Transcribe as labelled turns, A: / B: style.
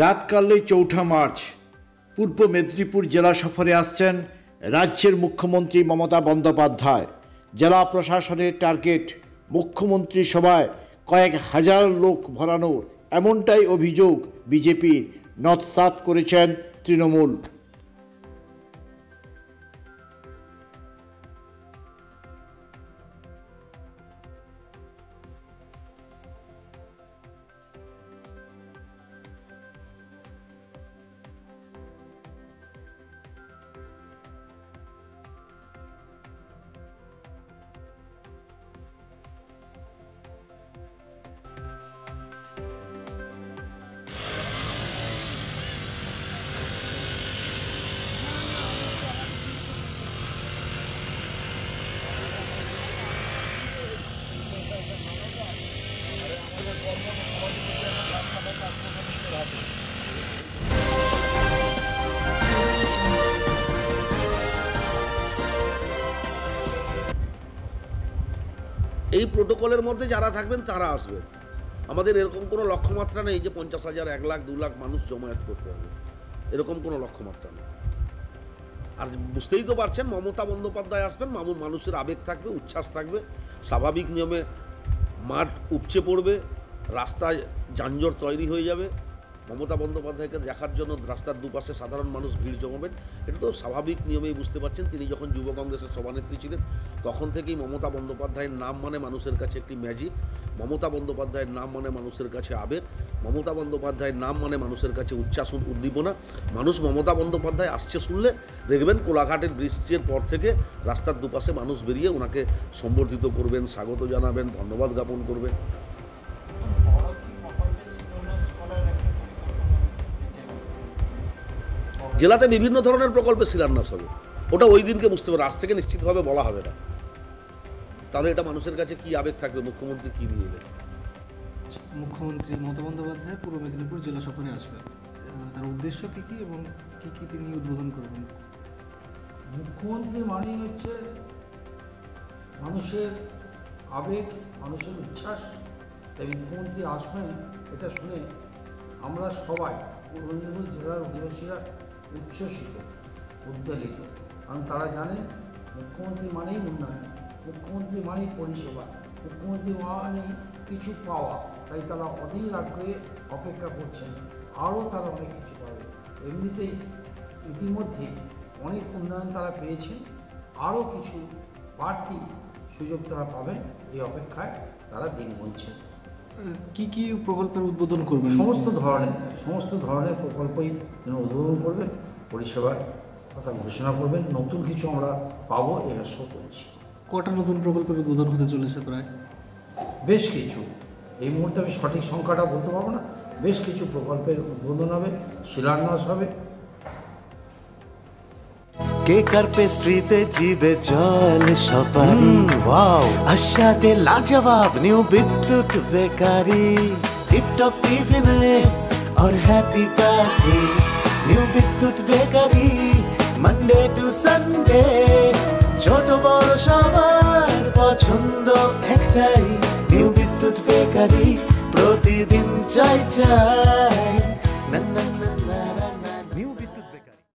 A: রাত কাটলেই ৪ঠা মার্চ। পূর্ব মেদিনীপুর জেলা সফরে আসছেন রাজ্যের মুখ্যমন্ত্রী মমতা বন্দ্যোপাধ্যায়। জেলা প্রশাসনের টার্গেট মুখ্যমন্ত্রী সভায় কয়েক হাজার লোক ভরানোর, এমনটাই অভিযোগ বিজেপির। নৎসাৎ করেছেন তৃণমূল।
B: এই প্রোটোকলের মধ্যে যারা থাকবেন তারা আসবেন। আমাদের এরকম কোনো লক্ষ্যমাত্রা নেই যে 50,000, 1 লাখ, 2 লাখ মানুষ জমায়েত করতে হবে, এরকম কোনো লক্ষ্যমাত্রা নেই। আর বুঝতেই তো পারছেন, মমতা বন্দ্যোপাধ্যায় আসবেন, মানুষের আবেগ থাকবে, উচ্ছ্বাস থাকবে, স্বাভাবিক নিয়মে মাঠ উপচে পড়বে, রাস্তায় যানজট তৈরি হয়ে যাবে। মমতা বন্দ্যোপাধ্যায়কে দেখার জন্য রাস্তার দুপাশে সাধারণ মানুষ ভিড় জমাবেন, এটা তো স্বাভাবিক নিয়মেই বুঝতে পারছেন। তিনি যখন যুব কংগ্রেসের সভানেত্রী ছিলেন তখন থেকেই মমতা বন্দ্যোপাধ্যায়ের নাম মানে মানুষের কাছে একটি ম্যাজিক, মমতা বন্দ্যোপাধ্যায়ের নাম মানে মানুষের কাছে আবেগ, মমতা বন্দ্যোপাধ্যায়ের নাম মানে মানুষের কাছে উচ্ছ্বাস উদ্দীপনা। মানুষ মমতা বন্দ্যোপাধ্যায় আসছে শুনলে দেখবেন কোলাঘাটের বৃষ্টির পর থেকে রাস্তার দুপাশে মানুষ বেরিয়ে ওনাকে সম্বর্ধিত করবেন, স্বাগত জানাবেন, ধন্যবাদ জ্ঞাপন করবেন। জেলাতে বিভিন্ন ধরনের প্রকল্পের শিলান্যাস হবে, ওটা ওই দিনকে বুঝতে পারবে, আজ থেকে নিশ্চিতভাবে বলা হবে না। তাহলে এটা মানুষের কাছে কি আবেগ থাকবে, মুখ্যমন্ত্রী কি নিয়ে এলেন।
C: মুখ্যমন্ত্রী মমতা বন্দ্যোপাধ্যায় পূর্ব মেদিনীপুর জেলা সফরে আসবেন, তার উদ্দেশ্য কী কী এবং কী কী তিনি উদ্বোধন করবেন?
D: মুখ্যমন্ত্রী মানেই হচ্ছে মানুষের আবেগ, মানুষের উচ্ছ্বাস। তাই মুখ্যমন্ত্রী আসবেন এটা শুনে আমরা সবাই পূর্ব মেদিনীপুর জেলার অধিবাসীরা উচ্ছ্বসিত, উদ্বেলিত। কারণ তারা জানেন মুখ্যমন্ত্রী মানেই উন্নয়ন, মুখ্যমন্ত্রী মানেই পরিষেবা, মুখ্যমন্ত্রী মানেই কিছু পাওয়া। তাই তারা অধীর আগ্রহে অপেক্ষা করছেন, আরও তারা অনেক কিছু পাবে। এমনিতেই ইতিমধ্যে অনেক উন্নয়ন তারা পেয়েছেন, আরও কিছু বাড়তি সুযোগ তারা পাবেন। এই অপেক্ষায় তারা দিন গুনছে।
C: কী কী প্রকল্পের উদ্বোধন করবেন?
D: সমস্ত ধরনের প্রকল্পই তিনি উদ্বোধন করবেন, পরিষেবার কথা ঘোষণা করবেন। নতুন কিছু আমরা পাবো এই আশা করছি।
C: কটা নতুন প্রকল্পের উদ্বোধন হতে চলেছে? প্রায়
D: বেশ কিছু, এই মুহূর্তে আমি সঠিক সংখ্যাটা বলতে পারবো না। বেশ কিছু প্রকল্পের উদ্বোধন হবে, শিলান্যাস হবে।
E: কেক আর পেস্ট্রিতে জিবে জল সপারি, ওয়াও আশাতে লাজবাব নিউ বিদ্যুৎ বেকারি, টিপটপ টিফিনে और हैप्पी पार्टी, নিউ বিদ্যুৎ বেকারি, মানডে টু সানডে, ছোট বড় সবার পছন্দ একটাই, নিউ বিদ্যুৎ বেকারি, প্রতিদিন চাই চাই।